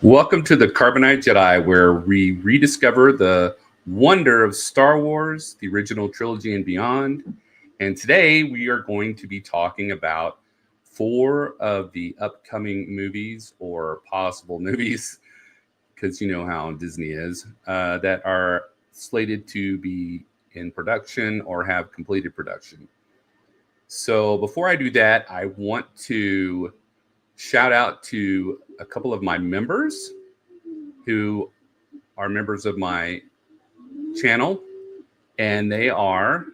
Welcome to the Carbonite Jedi, where we rediscover the wonder of Star Wars, the original trilogy and beyond. And today we are going to be talking about 4 of the upcoming movies or possible movies, because you know how Disney is, that are slated to be in production or have completed production. So before I do that, I want to shout out to a couple of my members who are members of my channel, and they are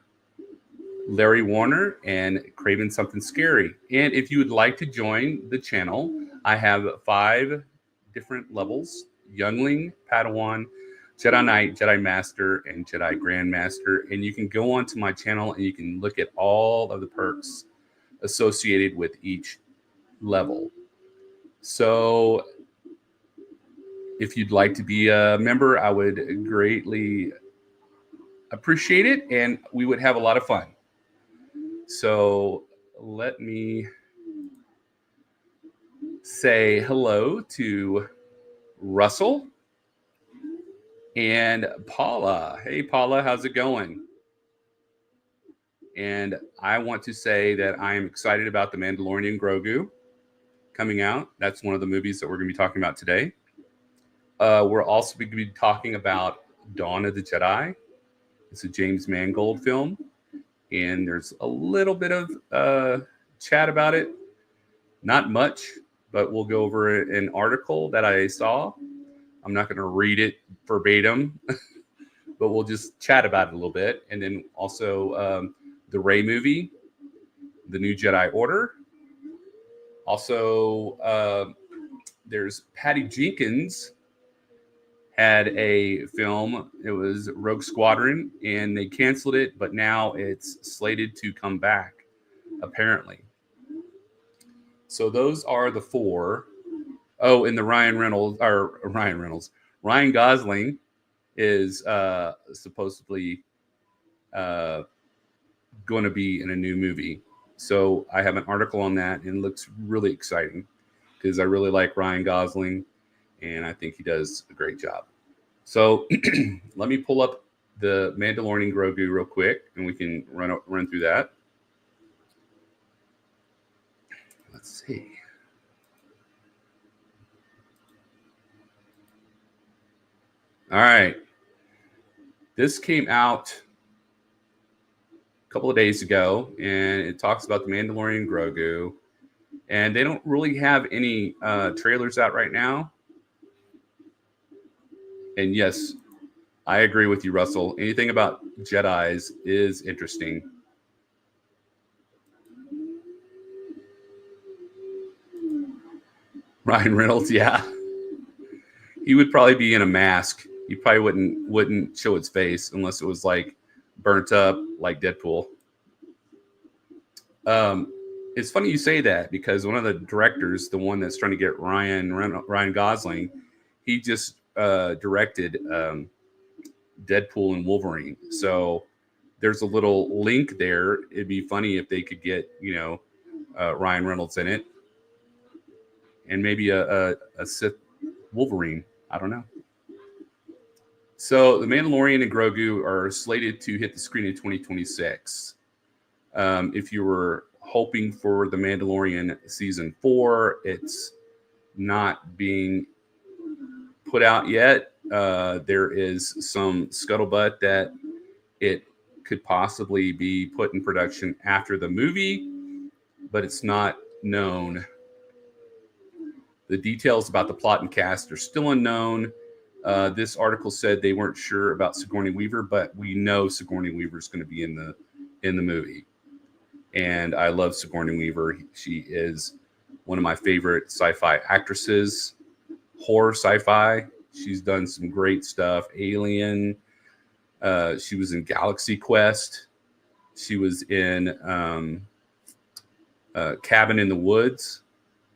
Larry Warner and Craven Something Scary. And if you would like to join the channel, I have 5 different levels: Youngling, Padawan, Jedi Knight, Jedi Master, and Jedi Grandmaster. And you can go onto my channel and you can look at all of the perks associated with each level. So if you'd like to be a member, I would greatly appreciate it, and we would have a lot of fun. So let me say hello to Russell and Paula. Hey, Paula, how's it going? And I want to say that I am excited about The Mandalorian Grogu coming out. That's one of the movies that we're going to be talking about today. We're also going to be talking about Dawn of the Jedi. It's a James Mangold film, and there's a little bit of chat about it. Not much, but we'll go over an article that I saw. I'm not going to read it verbatim, but we'll just chat about it a little bit. And then also the Rey movie, The New Jedi Order. Also, there's Patty Jenkins had a film. It was Rogue Squadron, and they canceled it, but now it's slated to come back, apparently. So those are the 4. Oh, and the Ryan Gosling is supposedly going to be in a new movie. So I have an article on that, and it looks really exciting because I really like Ryan Gosling, and I think he does a great job. So let me pull up the Mandalorian Grogu real quick, and we can run through that. Let's see. All right. This came out a couple of days ago, and it talks about the Mandalorian Grogu. And they don't really have any trailers out right now. And yes, I agree with you, Russell. Anything about Jedis is interesting. Ryan Reynolds, yeah. He would probably be in a mask. He probably wouldn't show his face unless it was like burnt up like Deadpool. It's funny you say that, because one of the directors, the one that's trying to get Ryan Gosling, he just directed Deadpool and Wolverine. So there's a little link there. It'd be funny if they could get, Ryan Reynolds in it, and maybe a Sith Wolverine. I don't know. So The Mandalorian and Grogu are slated to hit the screen in 2026. If you were hoping for The Mandalorian season 4, it's not being put out yet. There is some scuttlebutt that it could possibly be put in production after the movie, but it's not known. The details about the plot and cast are still unknown. This article said they weren't sure about Sigourney Weaver, but we know Sigourney Weaver is going to be in the movie. And I love Sigourney Weaver. She is one of my favorite sci-fi actresses, horror sci-fi. She's done some great stuff. Alien. She was in Galaxy Quest. She was in Cabin in the Woods.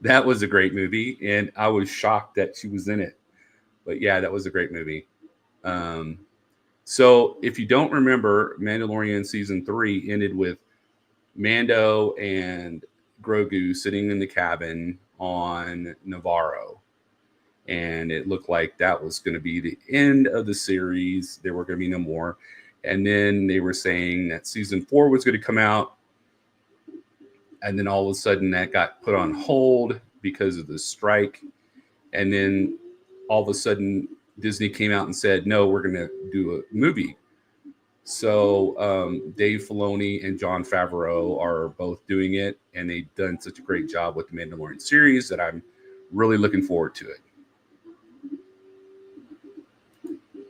That was a great movie, and I was shocked that she was in it. But yeah, that was a great movie. So if you don't remember, Mandalorian season 3 ended with Mando and Grogu sitting in the cabin on Navarro. and it looked like that was going to be the end of the series. There were going to be no more. And then they were saying that season 4 was going to come out, and then all of a sudden that got put on hold because of the strike. And then all of a sudden Disney came out and said, no, we're going to do a movie. So Dave Filoni and Jon Favreau are both doing it, and they've done such a great job with the Mandalorian series that I'm really looking forward to it.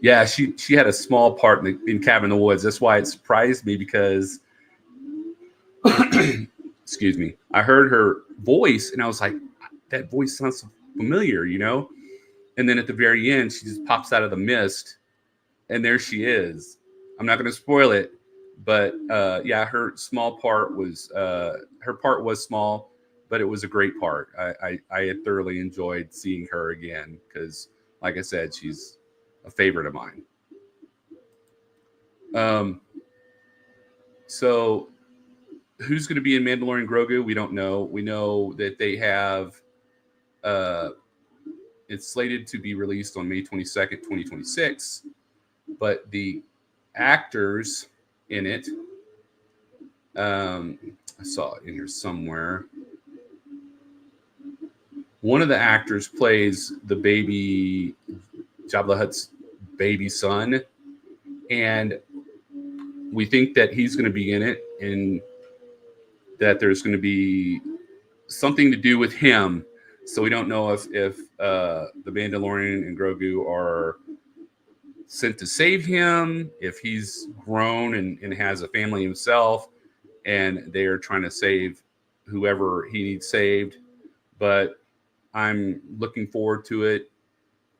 Yeah, she had a small part in Cabin in the Woods. That's why it surprised me, because excuse me, I heard her voice and I was like, that voice sounds familiar, you know? And then at the very end, she just pops out of the mist, and there she is. I'm not going to spoil it, but yeah, her small part was her part was small, but it was a great part. I had thoroughly enjoyed seeing her again because, like I said, she's a favorite of mine. So who's going to be in Mandalorian Grogu? We don't know. We know that they have it's slated to be released on May 22nd, 2026, but the actors in it, I saw it in here somewhere. One of the actors plays the baby, Jabba the Hutt's baby son, and we think that he's going to be in it, and that there's going to be something to do with him. So we don't know if the Mandalorian and Grogu are sent to save him, if he's grown and has a family himself, and they are trying to save whoever he needs saved. But I'm looking forward to it.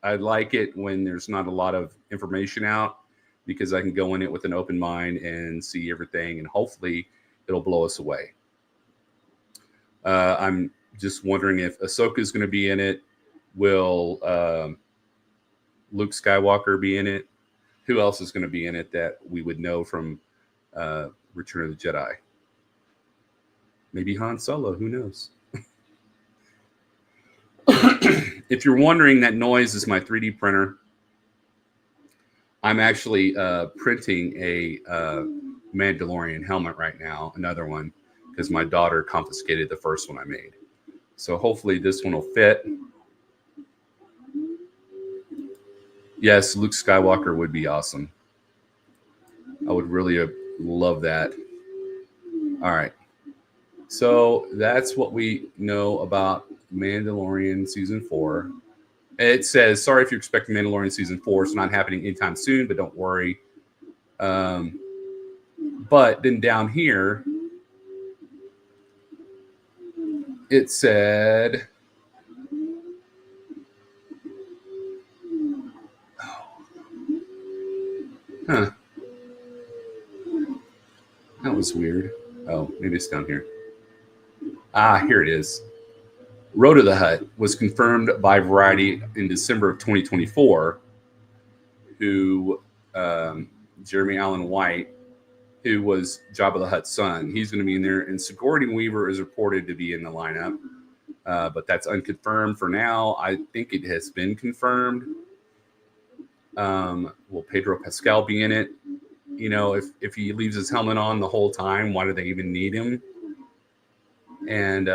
I like it when there's not a lot of information out, because I can go in it with an open mind and see everything, and hopefully it'll blow us away. I'm just wondering if Ahsoka is going to be in it. Will Luke Skywalker be in it? Who else is going to be in it that we would know from Return of the Jedi? Maybe Han Solo. Who knows? If you're wondering, that noise is my 3D printer. I'm actually printing a Mandalorian helmet right now, another one, because my daughter confiscated the first one I made. So hopefully this one will fit. Yes, Luke Skywalker would be awesome. I would really love that. All right. So that's what we know about Mandalorian Season 4. It says, sorry if you're expecting Mandalorian Season 4. It's not happening anytime soon, but don't worry. But then down here, it said, huh. That was weird. Oh, maybe it's down here. Ah, here it is. Road to the Hutt was confirmed by Variety in December of 2024, who Jeremy Allen White, who was Jabba the Hutt's son, he's going to be in there, and Sigourney Weaver is reported to be in the lineup, but that's unconfirmed for now. I think it has been confirmed. Will Pedro Pascal be in it? You know, if he leaves his helmet on the whole time, why do they even need him? And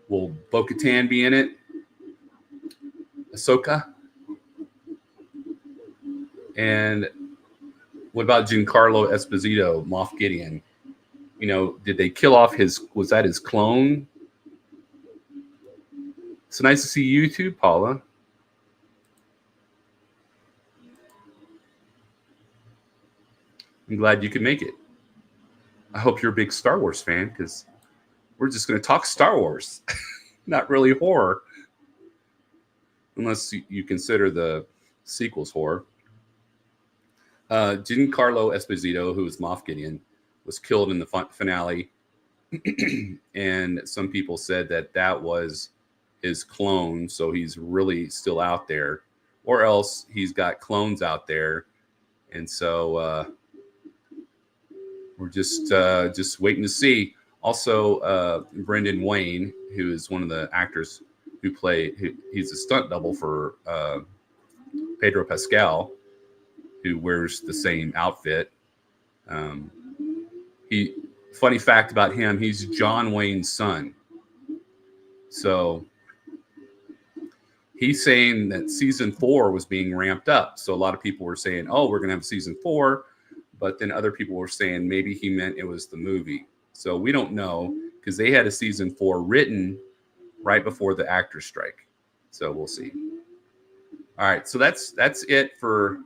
will Bo-Katan be in it? Ahsoka? And what about Giancarlo Esposito, Moff Gideon? You know, did they kill off was that his clone? It's nice to see you too, Paula. I'm glad you could make it. I hope you're a big Star Wars fan, because we're just going to talk Star Wars, not really horror, unless you consider the sequels horror. Giancarlo Esposito, who is Moff Gideon, was killed in the finale, and some people said that was his clone, so he's really still out there, or else he's got clones out there, and so we're just waiting to see. Also, Brendan Wayne, who is one of the actors he's a stunt double for Pedro Pascal, who wears the same outfit. Funny fact about him, he's John Wayne's son. So he's saying that season 4 was being ramped up. So a lot of people were saying, oh, we're going to have season 4. But then other people were saying maybe he meant it was the movie. So we don't know, because they had a season 4 written right before the actor strike. So we'll see. All right. So that's it for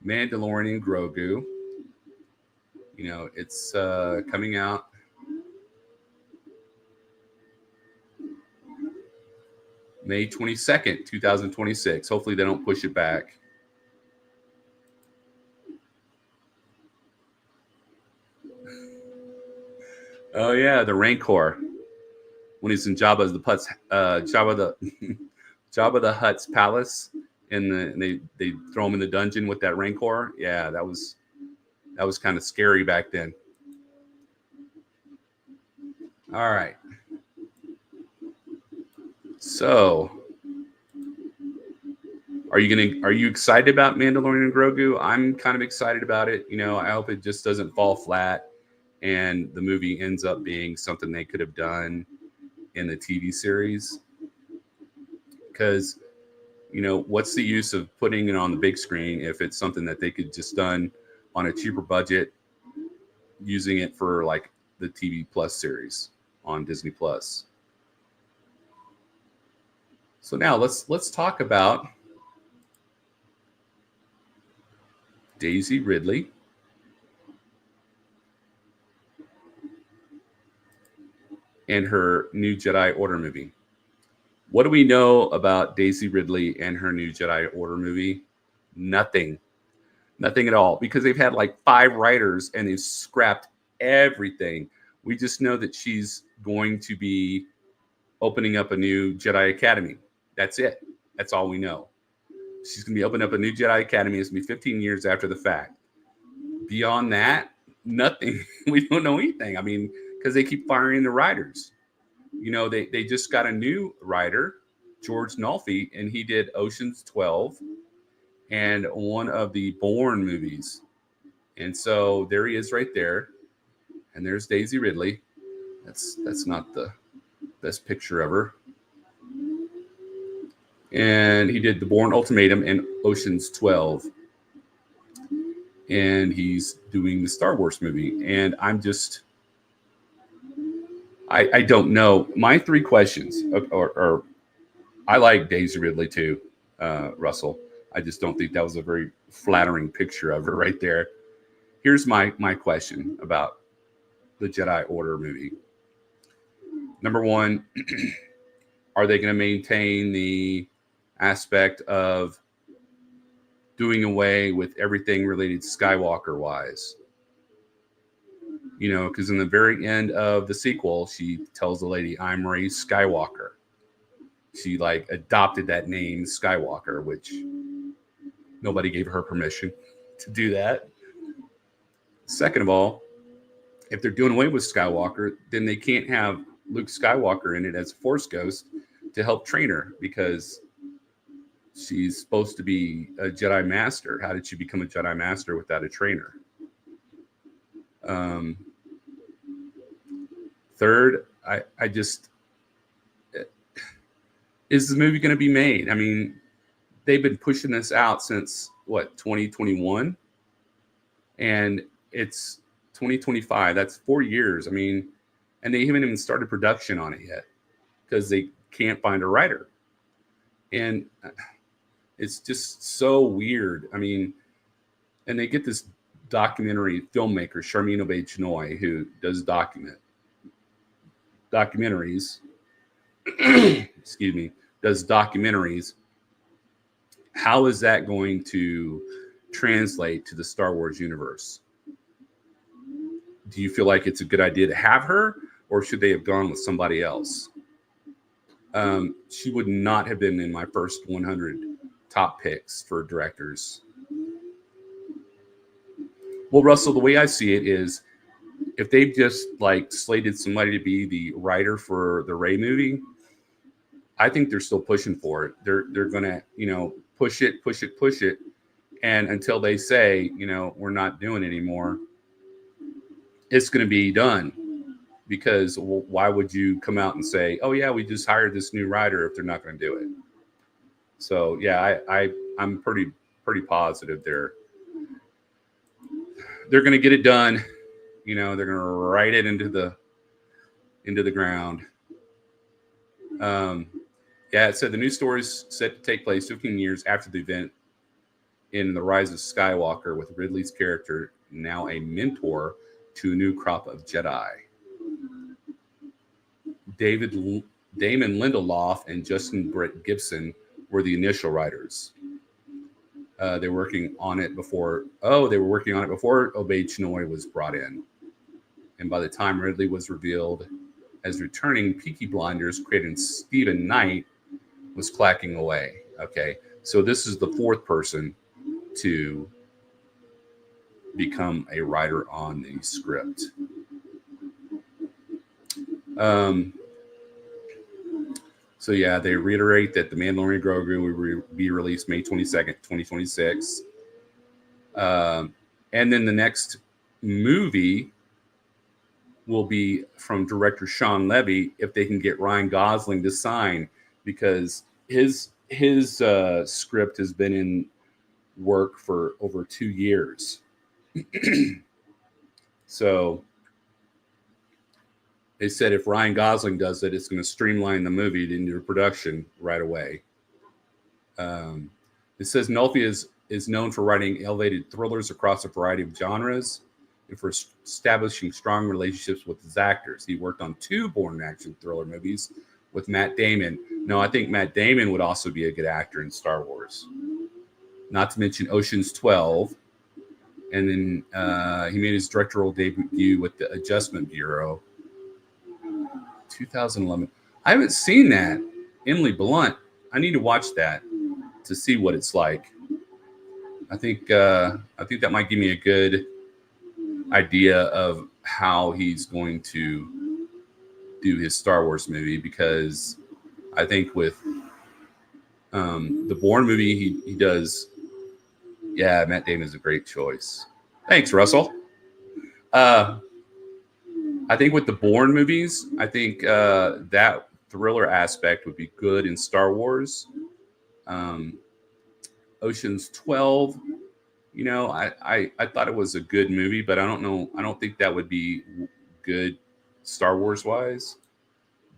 Mandalorian Grogu. You know, it's coming out May 22nd, 2026. Hopefully they don't push it back. Oh yeah, the Rancor. When he's in Jabba the Hutt's palace, and they throw him in the dungeon with that Rancor. Yeah, that was kind of scary back then. All right. So, are you excited about Mandalorian and Grogu? I'm kind of excited about it. You know, I hope it just doesn't fall flat and the movie ends up being something they could have done in the TV series. Because, you know, what's the use of putting it on the big screen if it's something that they could just done on a cheaper budget, using it for like the TV Plus series on Disney Plus. So now let's talk about Daisy Ridley and her new Jedi Order movie. What do we know about Daisy Ridley and her new Jedi Order movie? Nothing at all, because they've had like 5 writers and they've scrapped everything. We just know that she's going to be opening up a new Jedi Academy. That's it. That's all we know. She's going to be opening up a new Jedi Academy. It's going to be 15 years after the fact. Beyond that, nothing. We don't know anything. I mean, because they keep firing the writers. You know, they just got a new writer, George Nolfi, and he did Ocean's 12 and one of the Bourne movies. And so there he is right there. And there's Daisy Ridley. That's not the best picture of her. And he did the Bourne Ultimatum and Ocean's 12. And he's doing the Star Wars movie. And I'm just... I don't know. My 3 questions are I like Daisy Ridley too, Russell. I just don't think that was a very flattering picture of her right there. Here's my question about the Jedi Order movie. Number 1, are they going to maintain the aspect of doing away with everything related Skywalker-wise? You know, because in the very end of the sequel, she tells the lady, I'm Rey Skywalker. She like adopted that name Skywalker, which nobody gave her permission to do that. Second of all, if they're doing away with Skywalker, then they can't have Luke Skywalker in it as a Force ghost to help train her, because she's supposed to be a Jedi Master. How did she become a Jedi Master without a trainer? Third, I just, is the movie going to be made? I mean, they've been pushing this out since, 2021? And it's 2025. That's 4 years. I mean, and they haven't even started production on it yet because they can't find a writer. And it's just so weird. I mean, and they get this documentary filmmaker, Sharmeen Obaid-Chinoy, who does documentaries, excuse me, does documentaries. How is that going to translate to the Star Wars universe? Do you feel like it's a good idea to have her, or should they have gone with somebody else? She would not have been in my first 100 top picks for directors. Well, Russell, the way I see it is, if they've just like slated somebody to be the writer for the Rey movie, I think they're still pushing for it. They're gonna, push it, push it, push it, and until they say, we're not doing it anymore, it's gonna be done. Because why would you come out and say, "Oh yeah, we just hired this new writer" if they're not going to do it? So yeah, I'm pretty positive they're going to get it done. They're going to write it into the ground. Yeah, it said the new story is set to take place 15 years after the event in The Rise of Skywalker, with Ridley's character now a mentor to a new crop of Jedi. Damon Lindelof and Justin Brett Gibson were the initial writers. They were working on it before. They were working on it before Obi-Wan was brought in, and by the time Ridley was revealed as returning, Peaky Blinders creator Stephen Knight was clacking away. Okay, so this is the fourth person to become a writer on the script. So yeah, they reiterate that The Mandalorian Grogu will be released May 22nd, 2026. And then the next movie will be from director Sean Levy, if they can get Ryan Gosling to sign, because his script has been in work for over 2 years. So they said if Ryan Gosling does it, it's going to streamline the movie into production right away. It says Nolfi is known for writing elevated thrillers across a variety of genres and for establishing strong relationships with his actors. He worked on 2 Bourne action thriller movies with Matt Damon. No, I think Matt Damon would also be a good actor in Star Wars. Not to mention Ocean's 12. And then he made his directorial debut with The Adjustment Bureau. 2011. I haven't seen that. Emily Blunt. I need to watch that to see what it's like. I think that might give me a good idea of how he's going to do his Star Wars movie, because I think with the Bourne movie he does. Yeah, Matt Damon is a great choice. Thanks, Russell. I think with the Bourne movies, I think that thriller aspect would be good in Star Wars. Ocean's 12, I thought it was a good movie, but I don't know. I don't think that would be good Star Wars wise.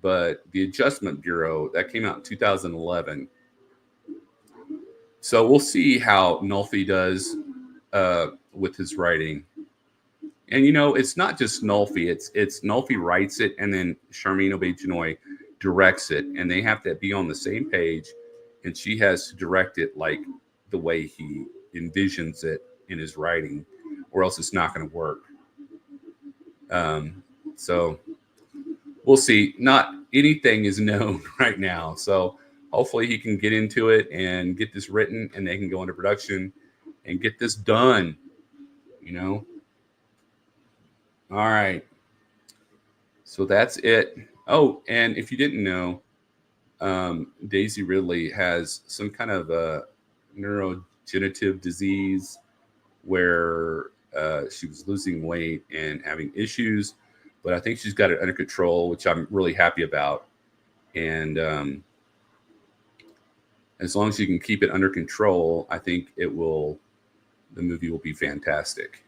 But The Adjustment Bureau, that came out in 2011. So we'll see how Nolfi does with his writing. And, it's not just Nolfi. It's Nolfi writes it, and then Charmin Obi-Wan directs it. And they have to be on the same page. And she has to direct it like the way he envisions it in his writing, or else it's not going to work. So we'll see. Not anything is known right now. So hopefully he can get into it and get this written, and they can go into production and get this done, All right. So that's it. Oh, and if you didn't know, Daisy Ridley has some kind of a neurodegenerative disease where she was losing weight and having issues, but I think she's got it under control, which I'm really happy about. And as long as you can keep it under control, I think the movie will be fantastic.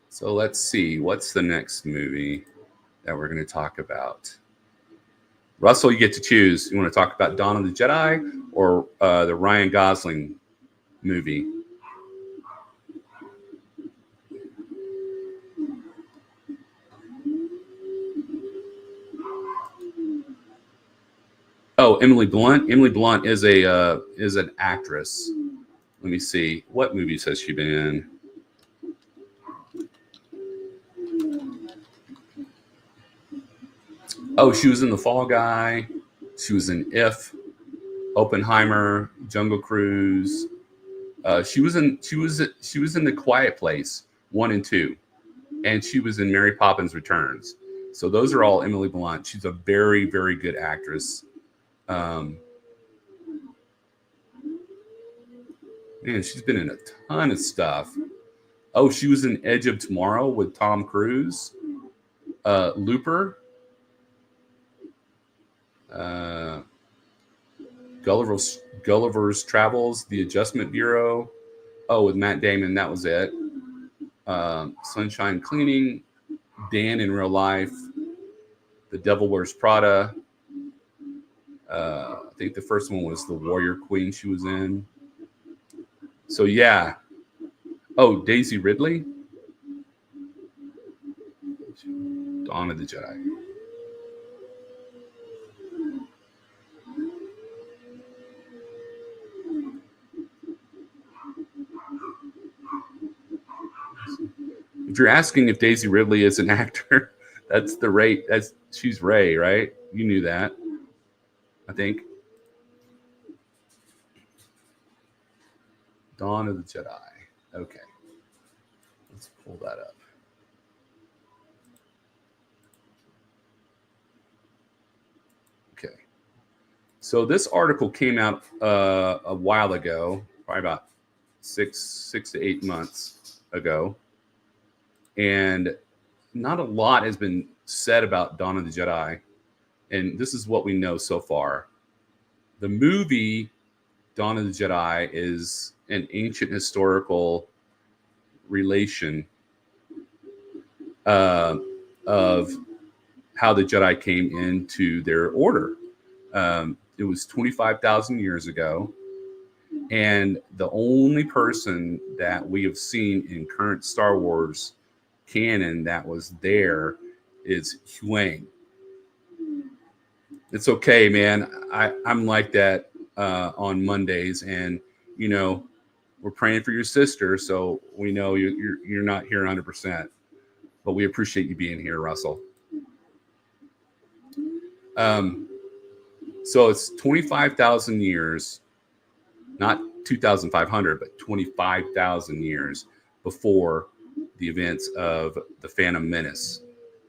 So let's see, what's the next movie that we're going to talk about? Russell, you get to choose. You want to talk about Dawn of the Jedi or the Ryan Gosling movie? Oh, Emily Blunt. Emily Blunt is an actress. Let me see. What movies has she been in? Oh, she was in The Fall Guy. She was in If, Oppenheimer, Jungle Cruise. She was in The Quiet Place 1 and 2, and she was in Mary Poppins Returns. So those are all Emily Blunt. She's a very, very good actress. Man, she's been in a ton of stuff. Oh, she was in Edge of Tomorrow with Tom Cruise. Looper. Gulliver's Travels, The Adjustment Bureau. Oh, with Matt Damon, that was it. Sunshine Cleaning, Dan in Real Life, The Devil Wears Prada. I think the first one was The Warrior Queen she was in. So, yeah. Oh, Daisy Ridley. Dawn of the Jedi. If you're asking if Daisy Ridley is an actor, that's the Ray. She's Ray, right? You knew that, I think. Dawn of the Jedi. Okay, let's pull that up. Okay, so this article came out a while ago, probably about six to 8 months ago. And not a lot has been said about Dawn of the Jedi. And this is what we know so far. The movie Dawn of the Jedi is an ancient historical relation of how the Jedi came into their order. It was 25,000 years ago. And the only person that we have seen in current Star Wars canon that was there is Huyang. It's okay, man. I'm like that on Mondays, and you know we're praying for your sister, so we know you're not here 100%, but we appreciate you being here, Russell. So it's 25,000 years, not 2,500, but 25,000 years before the events of the Phantom Menace.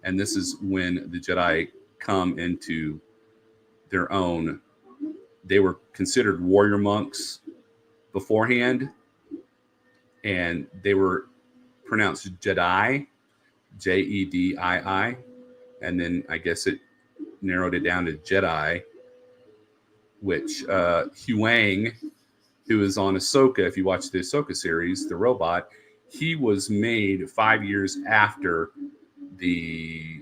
And this is when the Jedi come into their own. They were considered warrior monks beforehand, and they were pronounced Jedi, Jedii, and then I guess it narrowed it down to Jedi, which Huyang, who is on Ahsoka, if you watch the Ahsoka series, the robot, he was made 5 years after the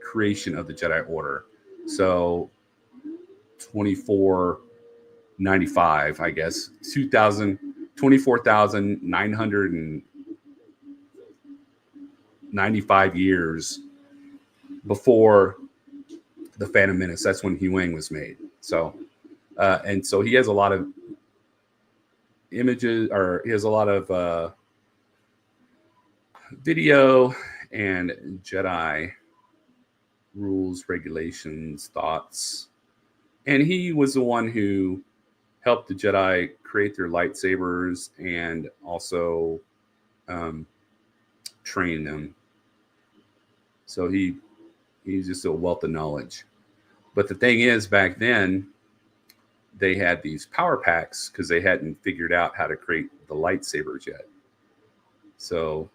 creation of the Jedi Order. So 2495, I guess, 24,995 years before the Phantom Menace. That's when Huyang was made. So, and so he has a lot of images, or he has a lot of video and Jedi rules, regulations, thoughts. And he was the one who helped the Jedi create their lightsabers and also train them. So he's just a wealth of knowledge. But the thing is, back then, they had these power packs because they hadn't figured out how to create the lightsabers yet. So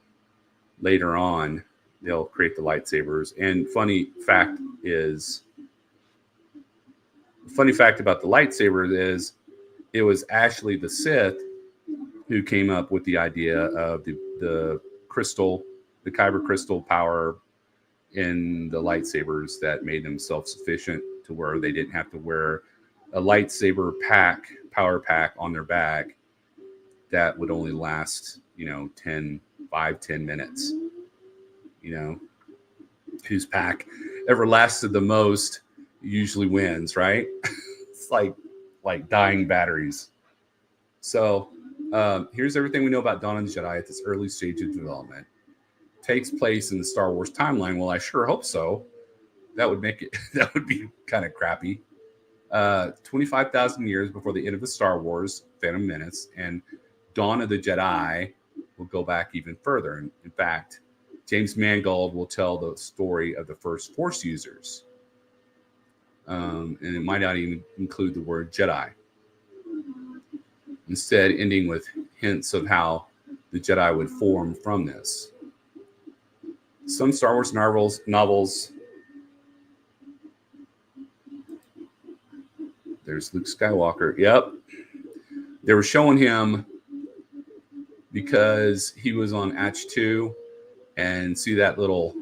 later on, they'll create the lightsabers. And funny fact about the lightsaber is it was actually the Sith who came up with the idea of the crystal, the kyber crystal power in the lightsabers that made them self-sufficient to where they didn't have to wear a lightsaber power pack on their back that would only last, 10 minutes. Whose pack ever lasted the most usually wins, right? It's like dying batteries. So here's everything we know about Dawn of the Jedi at this early stage of development. Takes place in the Star Wars timeline. Well, I sure hope so. That would be kind of crappy. 25,000 years before the end of the Star Wars Phantom Menace, and Dawn of the Jedi will go back even further. In fact, James Mangold will tell the story of the first Force users. and it might not even include the word Jedi. Instead, ending with hints of how the Jedi would form from this. Some Star Wars novels. There's Luke Skywalker. Yep. They were showing him because he was on Atch 2, and see that little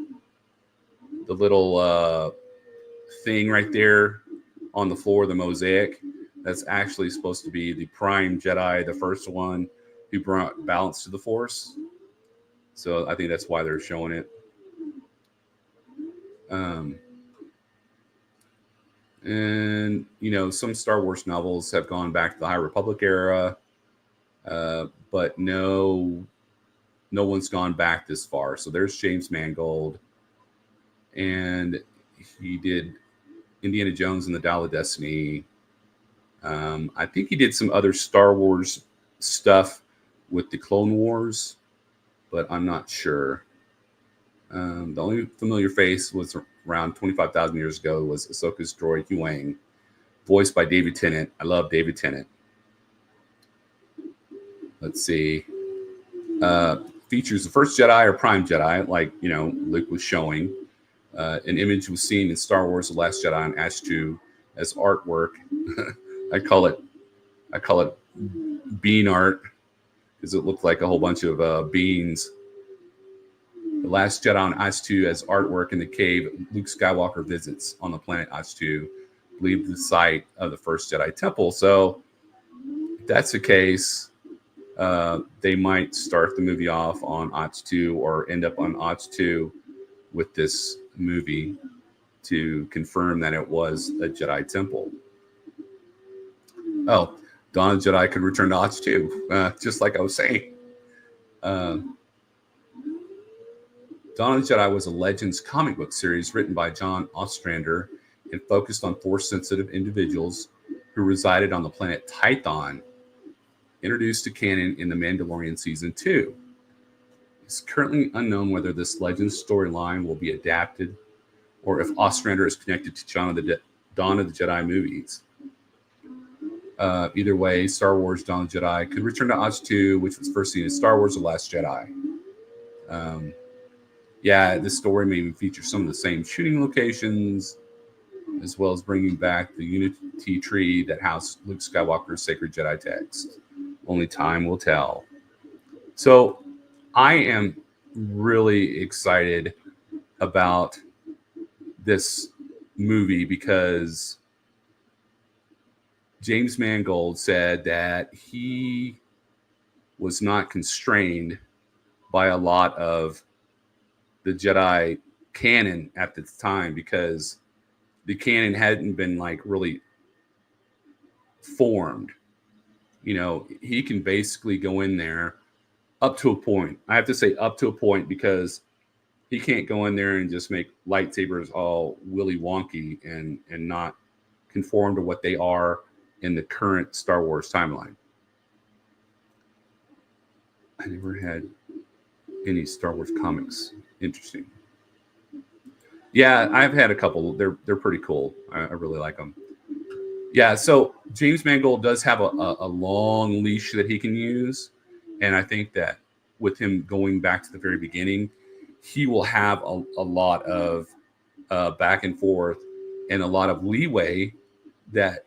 thing right there on the floor, the mosaic. That's actually supposed to be the Prime Jedi, the first one who brought balance to the Force. So I think that's why they're showing it. And some Star Wars novels have gone back to the High Republic era, but no one's gone back this far. So there's James Mangold, and he did Indiana Jones and the Dial of Destiny. I think he did some other Star Wars stuff with the Clone Wars, but I'm not sure. The only familiar face was around 25,000 years ago was Ahsoka's droid Huang, voiced by David Tennant. I love David Tennant. Let's see. Features the first Jedi or Prime Jedi, like Luke was showing. An image was seen in Star Wars: The Last Jedi on Ash 2 as artwork. I call it bean art because it looked like a whole bunch of beans. The Last Jedi on Ash 2 as artwork in the cave Luke Skywalker visits on the planet Ash 2, believed the site of the first Jedi Temple. So if that's the case, they might start the movie off on Ash 2 or end up on Ash 2 with this movie to confirm that it was a Jedi temple. Oh, Dawn of the Jedi could return to Ash 2, just like I was saying. Dawn of the Jedi was a Legends comic book series written by John Ostrander and focused on Force-sensitive individuals who resided on the planet Tython, introduced to canon in The Mandalorian Season 2. It's currently unknown whether this Legends storyline will be adapted or if Ostrander is connected to Dawn of the Jedi movies. Either way, Star Wars Dawn of the Jedi could return to Ash 2, which was first seen in Star Wars: The Last Jedi. This story may feature some of the same shooting locations, as well as bringing back the Unity tree that housed Luke Skywalker's sacred Jedi text. Only time will tell. So I am really excited about this movie because James Mangold said that he was not constrained by a lot of the Jedi canon at the time because the canon hadn't been really formed. He can basically go in there up to a point. I have to say up to a point because he can't go in there and just make lightsabers all willy wonky and not conform to what they are in the current Star Wars timeline. I never had any Star Wars comics. Interesting. Yeah, I've had a couple. They're pretty cool. I really like them. Yeah, so James Mangold does have a long leash that he can use. And I think that with him going back to the very beginning, he will have a lot of back and forth and a lot of leeway that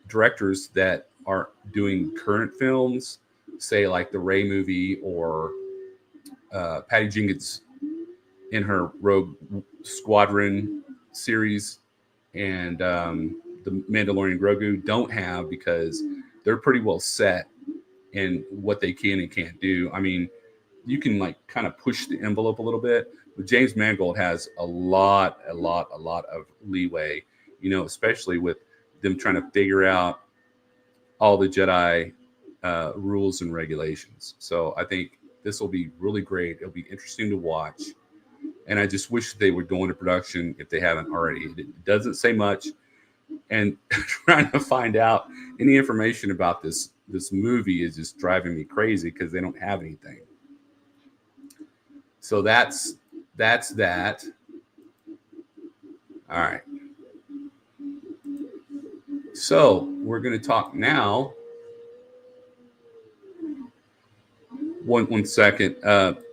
directors that are doing current films, say like the Rey movie or Patty Jenkins in her Rogue Squadron series and the Mandalorian Grogu don't have because they're pretty well set in what they can and can't do. I mean, you can kind of push the envelope a little bit, but James Mangold has a lot of leeway, especially with them trying to figure out all the Jedi rules and regulations. So I think this will be really great. It'll be interesting to watch. And I just wish they would go into production if they haven't already. It doesn't say much. And trying to find out any information about this movie is just driving me crazy because they don't have anything. So that's that. All right. So we're going to talk now. One second,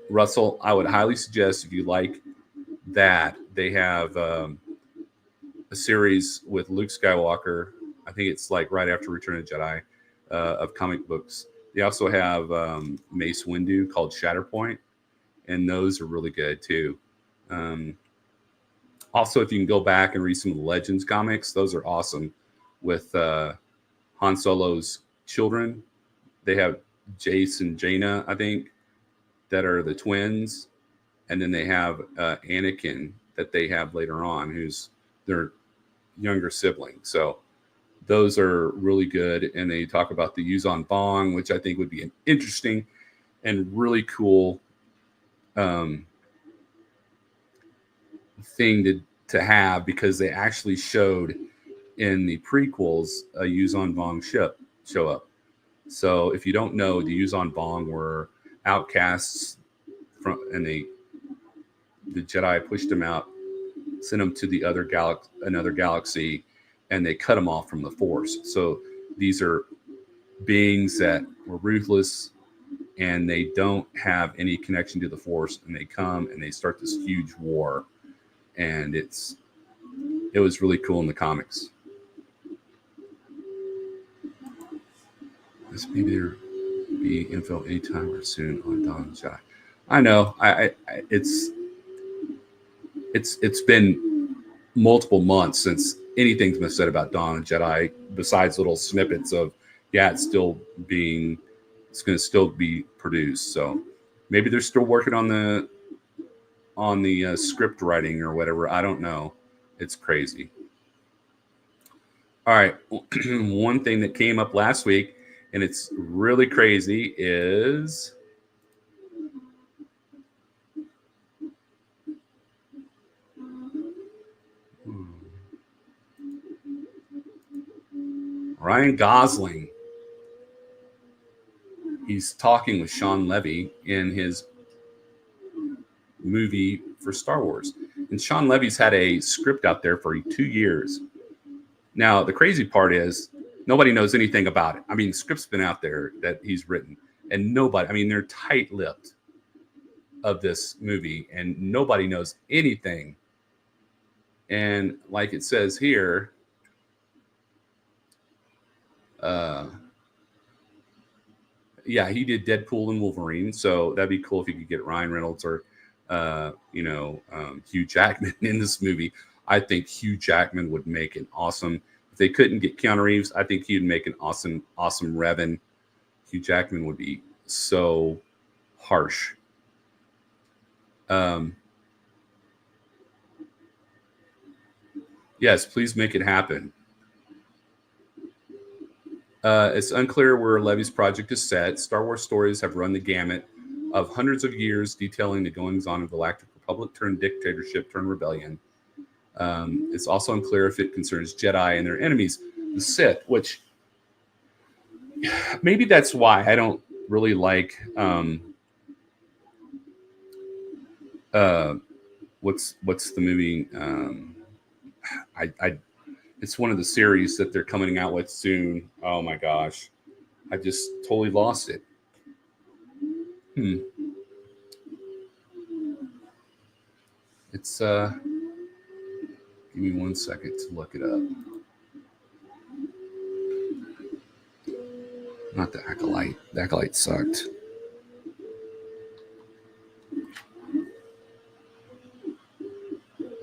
Russell. I would highly suggest, if you like that, they have a series with Luke Skywalker. I think it's like right after Return of the Jedi, of comic books. They also have Mace Windu called Shatterpoint, and those are really good too. Also, if you can go back and read some of the Legends comics, those are awesome. With Han Solo's children, they have Jace and Jaina, I think, that are the twins, and then they have Anakin that they have later on, who's their younger sibling. So those are really good, and they talk about the Yuzon Bong, which I think would be an interesting and really cool thing to have, because they actually showed in the prequels a Yuzon Bong show up. So if you don't know, the Yuzon Bong were outcasts and the Jedi pushed them out, sent them to the another galaxy, and they cut them off from the Force. So these are beings that were ruthless, and they don't have any connection to the Force, and they come and they start this huge war, and it was really cool in the comics. This maybe there be info anytime or soon on Dawn of the Jedi. I know. It's been multiple months since anything's been said about Dawn of the Jedi, besides little snippets of it's going to still be produced. So maybe they're still working on the script writing or whatever. I don't know. It's crazy. All right. One thing that came up last week, and it's really crazy, is Ryan Gosling. He's talking with Sean Levy in his movie for Star Wars. And Sean Levy's had a script out there for 2 years. Now, the crazy part is nobody knows anything about it. I mean, the script's been out there that he's written, and they're tight-lipped of this movie, and nobody knows anything. And like it says here, he did Deadpool and Wolverine, so that'd be cool if you could get Ryan Reynolds or Hugh Jackman in this movie. I think Hugh Jackman would make an awesome. If they couldn't get Keanu Reeves, I think he'd make an awesome Revan. Hugh Jackman would be so harsh. Yes, please make it happen. It's unclear where Levy's project is set. Star Wars stories have run the gamut of hundreds of years, detailing the goings-on of Galactic Republic turned dictatorship turned rebellion. It's also unclear if it concerns Jedi and their enemies, the Sith, which maybe that's why I don't really like what's the movie? It's one of the series that they're coming out with soon. Oh my gosh, I just totally lost it. It's give me 1 second to look it up. Not the Acolyte. The Acolyte sucked.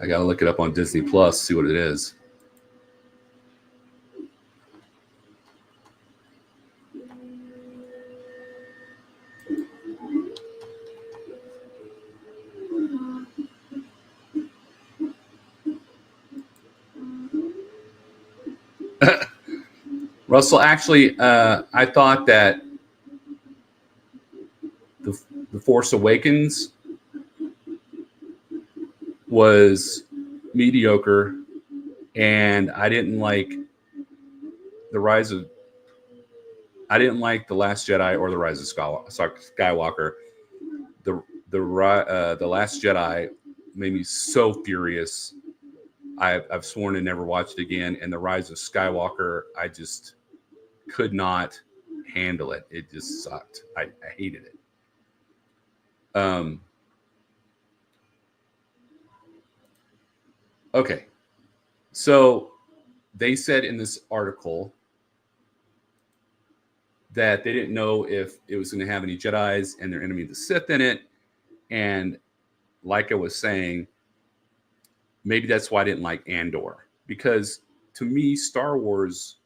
I gotta look it up on Disney Plus, see what it is. Russell, actually, I thought that the Force Awakens was mediocre, and I didn't like The Last Jedi or The Rise of Skywalker. The Last Jedi made me so furious I've sworn to never watch it again. And The Rise of Skywalker, I just could not handle it. It just sucked. I hated it. Okay. So they said in this article that they didn't know if it was going to have any Jedis and their enemy, the Sith, in it. And like I was saying, maybe that's why I didn't like Andor. Because to me, Star Wars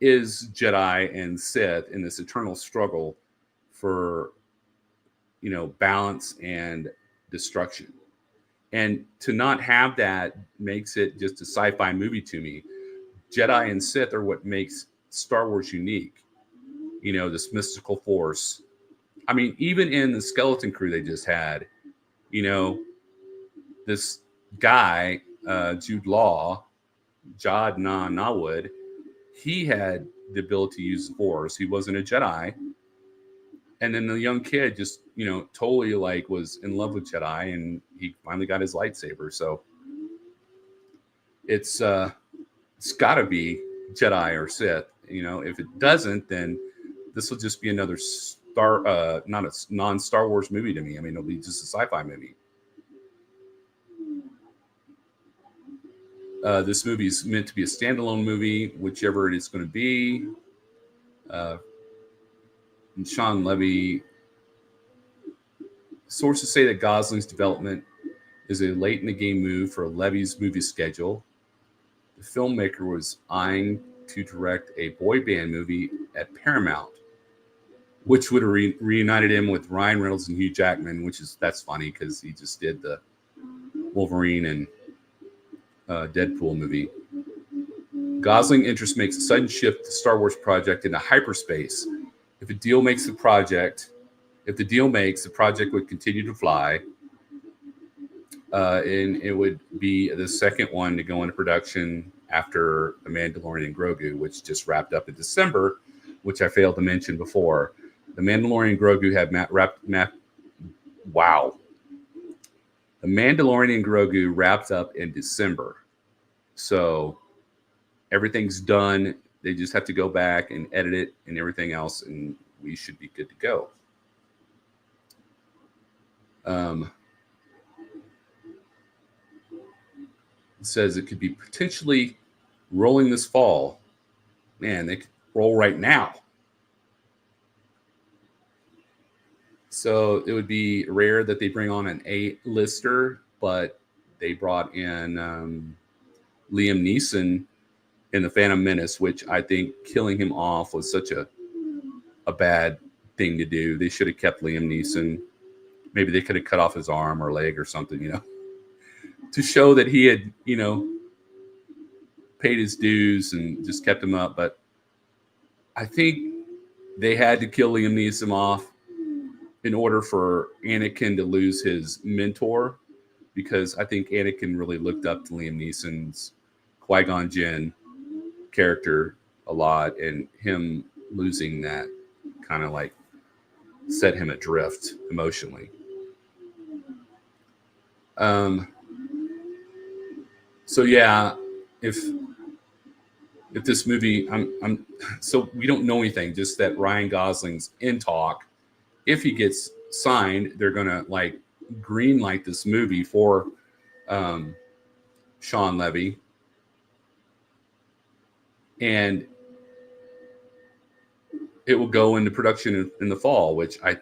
is Jedi and Sith in this eternal struggle for, balance and destruction. And to not have that makes it just a sci-fi movie to me. Jedi and Sith are what makes Star Wars unique. This mystical force. I mean, even in the Skeleton Crew they just had, this guy, Jude Law, Jod Nawood, he had the ability to use the Force. He wasn't a Jedi. And then the young kid just, totally was in love with Jedi, and he finally got his lightsaber. So it's got to be Jedi or Sith. If it doesn't, then this will just be another not a non-Star Wars movie to me. I mean, it'll be just a sci-fi movie. This movie is meant to be a standalone movie, whichever it is going to be. And Sean Levy, sources say that Gosling's development is a late in the game move for Levy's movie schedule. The filmmaker was eyeing to direct a boy band movie at Paramount, which would have reunited him with Ryan Reynolds and Hugh Jackman, that's funny because he just did the Wolverine and Deadpool movie. Gosling interest makes a sudden shift to Star Wars project into hyperspace. If the deal makes, the project would continue to fly, and it would be the second one to go into production after The Mandalorian and Grogu, which just wrapped up in December, which I failed to mention before. The Mandalorian and Grogu have The Mandalorian and Grogu wrapped up in December. So everything's done. They just have to go back and edit it and everything else, and we should be good to go. It says it could be potentially rolling this fall. Man, they could roll right now. So it would be rare that they bring on an A-lister, but they brought in Liam Neeson in The Phantom Menace, which I think killing him off was such a bad thing to do. They should have kept Liam Neeson. Maybe they could have cut off his arm or leg or something, to show that he had, paid his dues and just kept him up. But I think they had to kill Liam Neeson off in order for Anakin to lose his mentor, because I think Anakin really looked up to Liam Neeson's Qui-Gon Jinn character a lot, and him losing that kind of set him adrift emotionally. So yeah, if this movie, so we don't know anything, just that Ryan Gosling's in talk. If he gets signed, they're gonna green light this movie for Sean Levy, and it will go into production in the fall, which I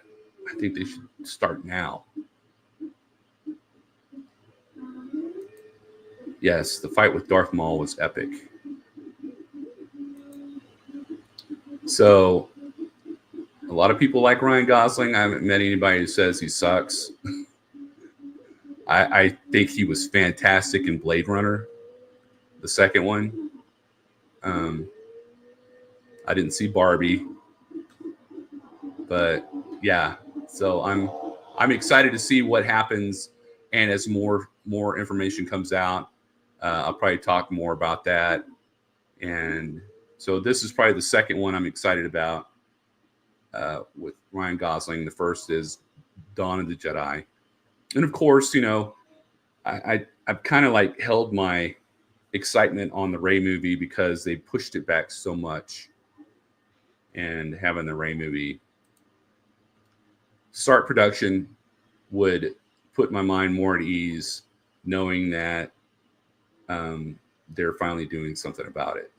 think they should start now. Yes, the fight with Darth Maul was epic. So a lot of people like Ryan Gosling. I haven't met anybody who says he sucks. I think he was fantastic in Blade Runner, the second one. I didn't see Barbie, but yeah. So I'm excited to see what happens, and as more information comes out, I'll probably talk more about that. And so this is probably the second one I'm excited about with Ryan Gosling. The first is Dawn of the Jedi. And of course, I've kind of held my excitement on the Ray movie because they pushed it back so much, and having the Ray movie start production would put my mind more at ease, knowing that they're finally doing something about it.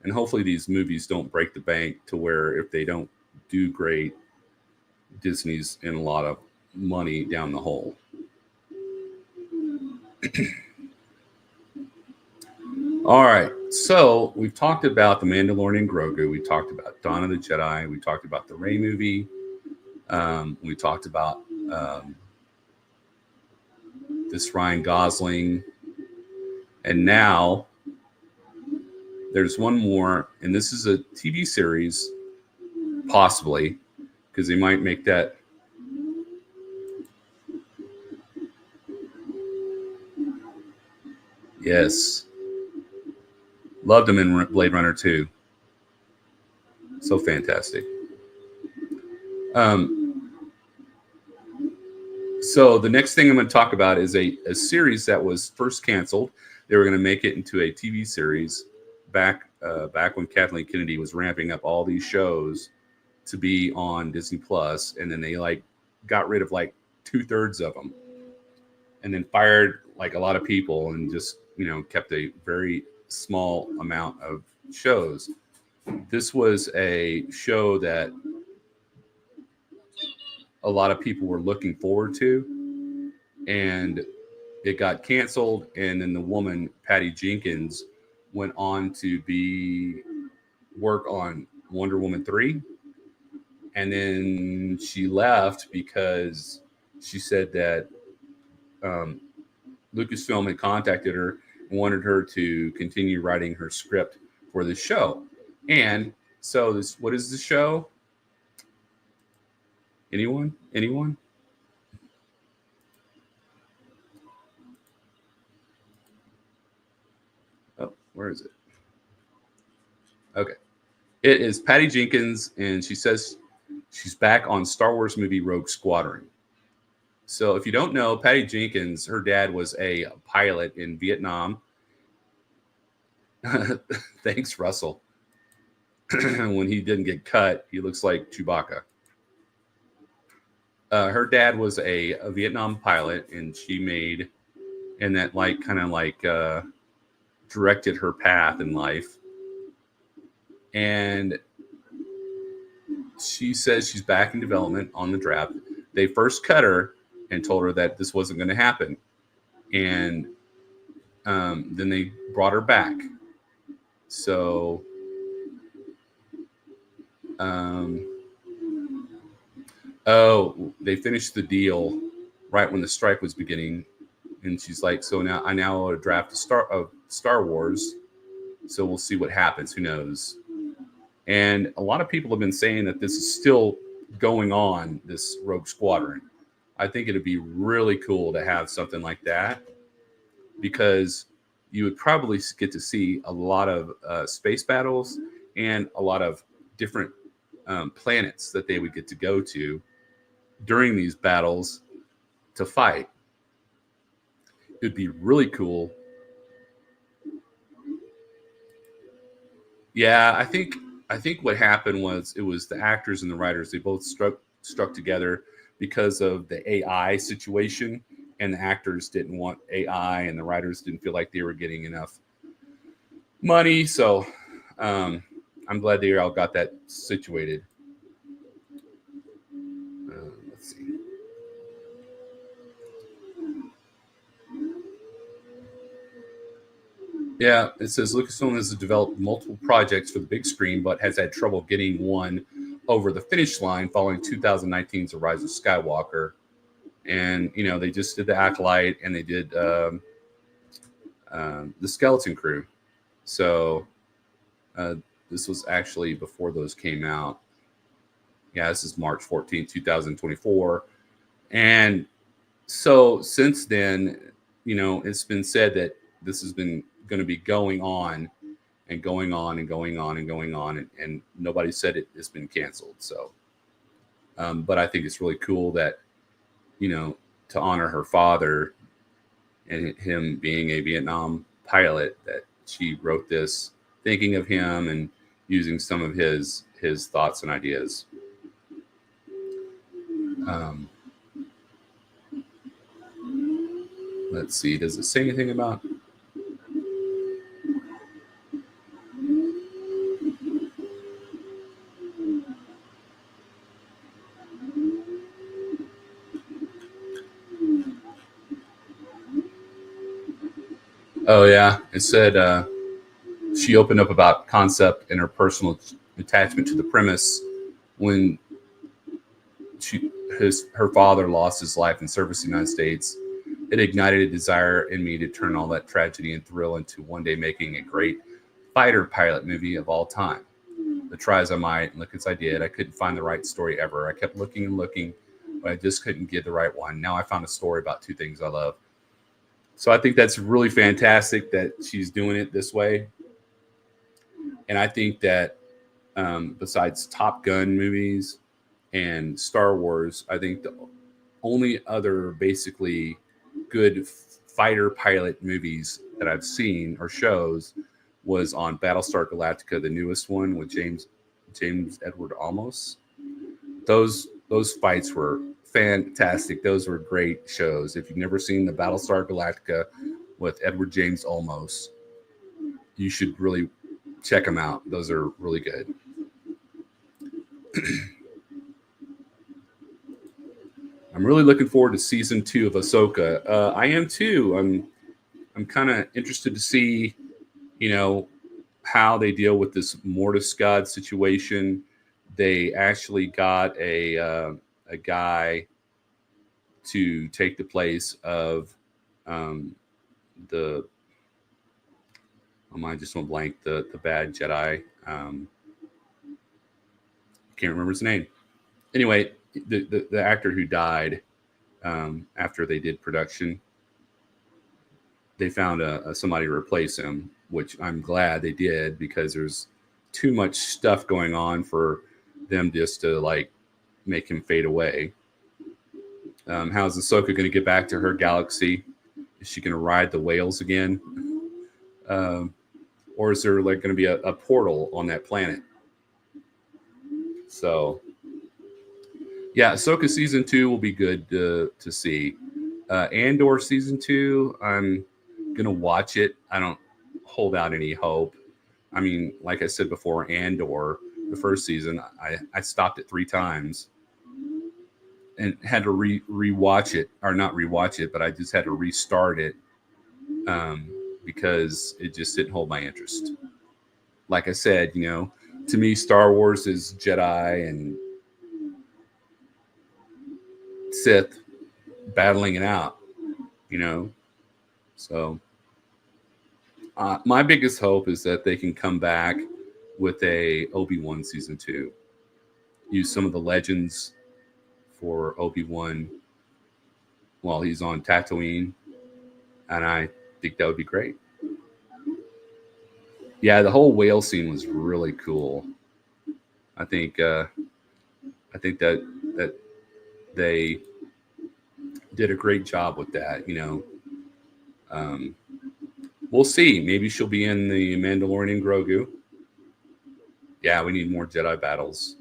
And hopefully these movies don't break the bank to where if they don't do great, Disney's in a lot of money down the hole. All right, so we've talked about The Mandalorian Grogu. We talked about Dawn of the Jedi. We talked about the Rey movie. We talked about this Ryan Gosling. And now there's one more, and this is a TV series, possibly, because they might make that. Yes. Loved him in Blade Runner 2. So fantastic. So the next thing I'm going to talk about is a series that was first canceled. They were going to make it into a TV series back when Kathleen Kennedy was ramping up all these shows to be on Disney Plus, and then they got rid of 2/3 of them, and then fired a lot of people, and just kept a very small amount of shows. This was a show that a lot of people were looking forward to, and it got canceled. And then the woman, Patty Jenkins, went on to work on Wonder Woman 3. And then she left because she said that Lucasfilm had contacted her and wanted her to continue writing her script for the show. And so what is the show? Anyone? Oh, where is it? Okay. It is Patty Jenkins, and she says she's back on Star Wars movie Rogue Squadron. So if you don't know, Patty Jenkins, her dad was a pilot in Vietnam. Thanks, Russell. When he didn't get cut, he looks like Chewbacca. Her dad was a Vietnam pilot, and she made, and that directed her path in life. And she says she's back in development on the draft. They first cut her and told her that this wasn't going to happen. And then they brought her back. So they finished the deal right when the strike was beginning. And she's like, so now I want to draft a Star Wars. So we'll see what happens. Who knows? And a lot of people have been saying that this is still going on, this Rogue Squadron. I think it'd be really cool to have something like that, because you would probably get to see a lot of space battles and a lot of different planets that they would get to go to during these battles to fight. It'd be really cool. Yeah, I think what happened was it was the actors and the writers. They both struck together because of the AI situation, and the actors didn't want AI, and the writers didn't feel like they were getting enough money. So I'm glad they all got that situated. Let's see. Yeah, it says Lucasfilm has developed multiple projects for the big screen, but has had trouble getting one over the finish line following 2019's The Rise of Skywalker. And, they just did The Acolyte, and they did The Skeleton Crew. So this was actually before those came out. Yeah, this is March 14th, 2024. And so since then, it's been said that this has been going to be going on and going on and going on and going on, and nobody said it's been canceled. So but I think it's really cool that to honor her father and him being a Vietnam pilot that she wrote this thinking of him and using some of his thoughts and ideas. Let's see. Does it say anything about? Oh yeah, it said she opened up about concept and her personal attachment to the premise when her father lost his life in service in the United States. It ignited a desire in me to turn all that tragedy and thrill into one day making a great fighter pilot movie of all time. But try as I might, and look as I did, I couldn't find the right story ever. I kept looking and looking, but I just couldn't get the right one. Now I found a story about two things I love. So I think that's really fantastic that she's doing it this way. And I think that besides Top Gun movies and Star Wars, I think the only other basically good fighter pilot movies that I've seen or shows was on Battlestar Galactica, the newest one with James Edward Olmos. Those fights were fantastic. Those were great shows. If you've never seen the Battlestar Galactica with Edward James Olmos, you should really check them out. Those are really good. I'm really looking forward to season 2 of Ahsoka. I am too. I'm kind of interested to see, how they deal with this Mortis God situation. They actually got a guy to take the place of the I just went blank, the bad Jedi. Can't remember his name. Anyway, the actor who died after they did production, they found somebody to replace him, which I'm glad they did, because there's too much stuff going on for them just to make him fade away. How's Ahsoka going to get back to her galaxy? Is she going to ride the whales again? Or is there going to be a portal on that planet? So, yeah, Ahsoka season 2 will be good to see. Andor season 2, I'm going to watch it. I don't hold out any hope. I mean, like I said before, Andor, the first season, I stopped it 3 times and had to rewatch it, or not rewatch it, but I just had to restart it because it just didn't hold my interest. Like I said, to me, Star Wars is Jedi and Sith battling it out, So my biggest hope is that they can come back with a Obi-Wan season 2. Use some of the legends for Obi-Wan while he's on Tatooine, and I think that would be great. Yeah, the whole whale scene was really cool. I think that they did a great job with that. We'll see. Maybe she'll be in the Mandalorian Grogu. Yeah, we need more Jedi battles.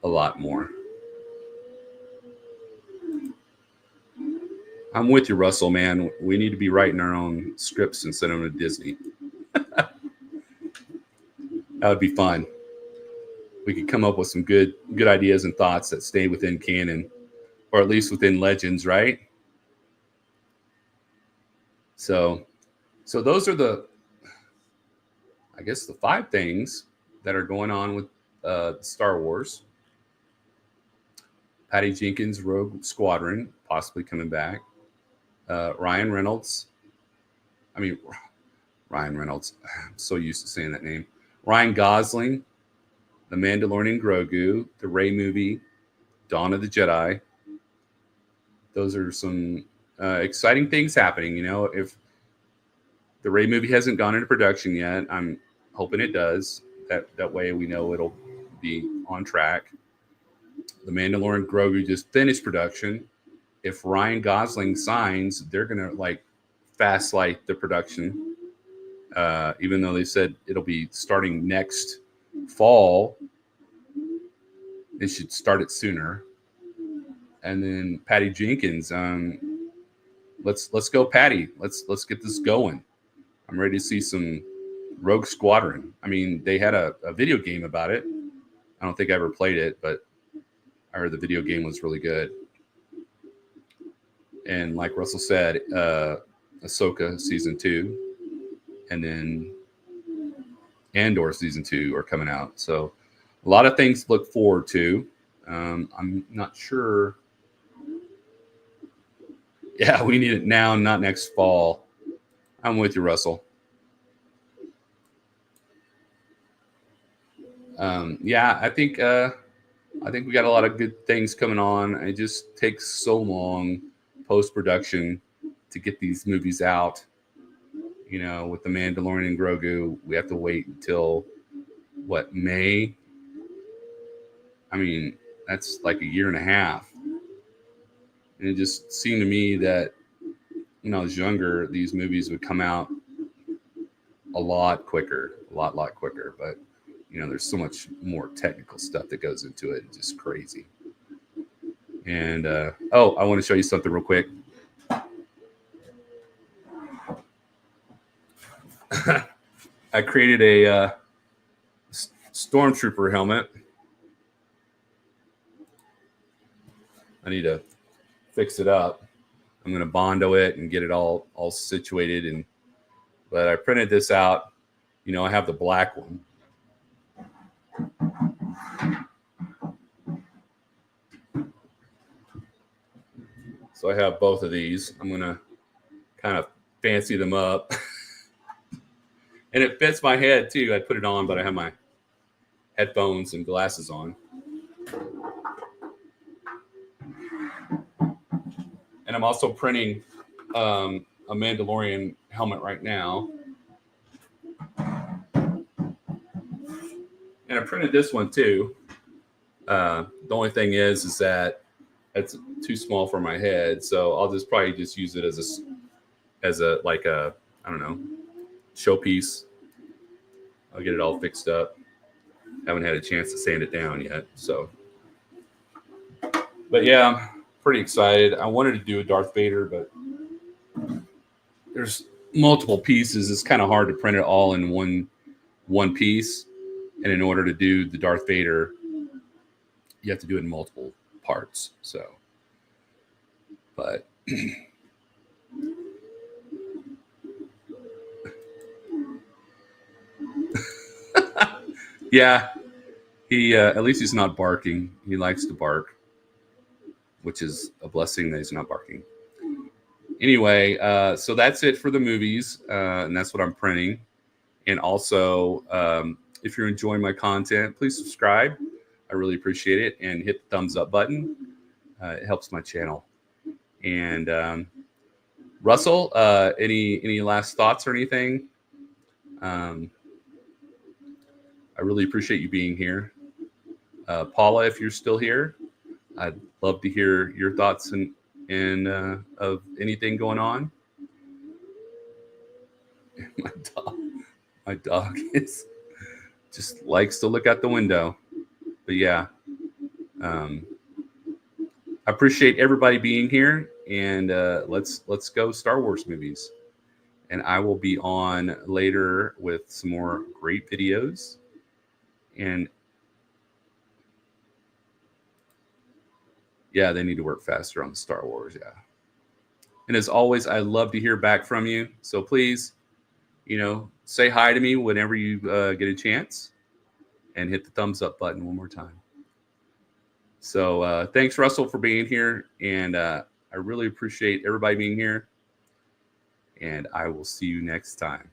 A lot more. I'm with you, Russell, man. We need to be writing our own scripts and sending them to Disney. That would be fun. We could come up with some good ideas and thoughts that stay within canon, or at least within Legends, right? So those are the 5 things that are going on with Star Wars. Patty Jenkins, Rogue Squadron, possibly coming back. Ryan Reynolds. I'm so used to saying that name. Ryan Gosling, The Mandalorian Grogu, the Rey movie, Dawn of the Jedi. Those are some exciting things happening. If the Rey movie hasn't gone into production yet, I'm hoping it does. That way we know it'll be on track. The Mandalorian Grogu just finished production. If Ryan Gosling signs, they're gonna fast light the production, even though they said it'll be starting next fall. They should start it sooner. And then Patty Jenkins, let's go, Patty. Let's get this going. I'm ready to see some Rogue Squadron. I mean, they had a video game about it. I don't think I ever played it, but I heard the video game was really good. And like Russell said, Ahsoka season 2, and then Andor season 2 are coming out. So a lot of things to look forward to. I'm not sure. Yeah, we need it now, not next fall. I'm with you, Russell. Yeah, I think we got a lot of good things coming on. It just takes so long post-production to get these movies out. You know, with The Mandalorian and Grogu, we have to wait until May? I mean, that's like a year and a half. And it just seemed to me that when I was younger, these movies would come out a lot quicker. But, you know, there's so much more technical stuff that goes into it. It's just crazy. And, I want to show you something real quick. I created a Stormtrooper helmet. I need to fix it up. I'm going to Bondo it and get it all situated. But I printed this out. You know, I have the black one. So I have both of these. I'm going to kind of fancy them up. And it fits my head too. I put it on, but I have my headphones and glasses on. And I'm also printing a Mandalorian helmet right now. And I printed this one too. The only thing is that it's too small for my head, so I'll probably use it as a I don't know, showpiece. I'll get it all fixed up. Haven't had a chance to sand it down yet, so. But yeah, I'm pretty excited. I wanted to do a Darth Vader, but there's multiple pieces. It's kind of hard to print it all in one piece. And in order to do the Darth Vader, you have to do it in multiple parts. So, but yeah, he at least he's not barking. He likes to bark, which is a blessing that he's not barking. Anyway, so that's it for the movies, and that's what I'm printing. And also, if you're enjoying my content, please subscribe. I really appreciate it, and hit the thumbs up button. It helps my channel. And Russell, any last thoughts or anything? I really appreciate you being here. Paula, if you're still here, I'd love to hear your thoughts and of anything going on. My dog is just likes to look out the window. But yeah, I appreciate everybody being here, and let's go Star Wars movies. And I will be on later with some more great videos. And yeah, they need to work faster on the Star Wars. Yeah. And as always, I love to hear back from you. So please, say hi to me whenever you get a chance, and hit the thumbs up button one more time. So thanks, Russell, for being here. And I really appreciate everybody being here. And I will see you next time.